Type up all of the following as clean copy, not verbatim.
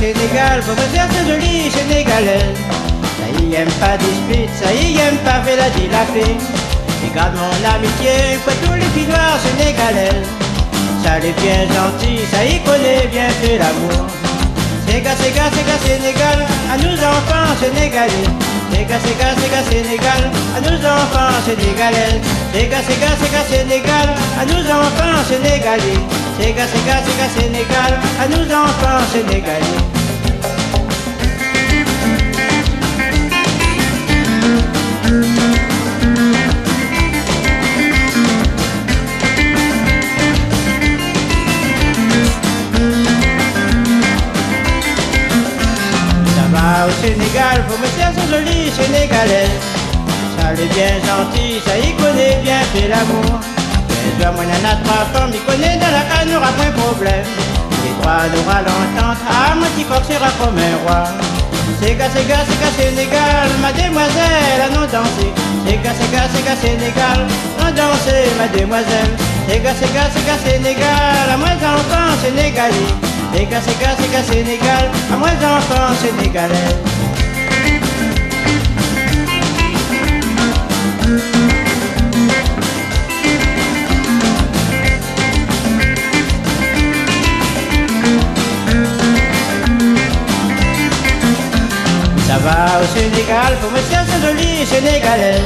Sénégal, faut me faire c'est joli sénégalais. Ça y aime pas dispute, ça y aime pas fait la dilapée. Et garde mon amitié pour tous les filles noires sénégalaises. Ça les bien gentil, ça y connaît bien fait l'amour. Séga, Sénégal, à nous enfants sénégalais. Séga, Sénégal, à nous enfants sénégalais. Séga, Sénégal, à nous enfants sénégalais. Séga, Sénégal, à nous enfants sénégalais. Au Sénégal, faut me faire ce joli sénégalais. Ça l'est bien gentil, ça y connaît bien fait l'amour. Mais moi y'en a trois femmes, il connaît dans la canne, n'aura point problème. Les trois n'aura l'entente, ah mon petit coq sera comme un roi. Séga, Sénégal, mademoiselle, à nous danser. Séga, Sénégal, à danser, mademoiselle. Séga, Sénégal, à moi enfants sénégalais. Séga, Sénégal, à moi enfants sénégalais. Ça va au Sénégal, faut me faire ce joli sénégalais.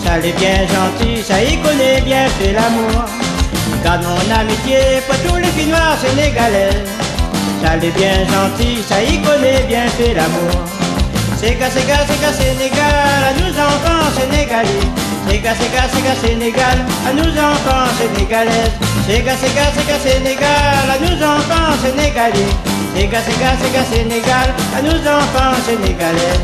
Ça l'est bien gentil, ça y connaît bien fait l'amour. Garde mon amitié pour tous les filles noires sénégalaises. Ça l'est bien gentil, ça y connaît bien fait l'amour. Séga, Sénégal, à nous enfants sénégalais. Séga, Sénégal, à nous enfants sénégalaises. Séga, Sénégal, à nous enfants sénégalais. Séga, Sénégal, à nous enfants sénégalais.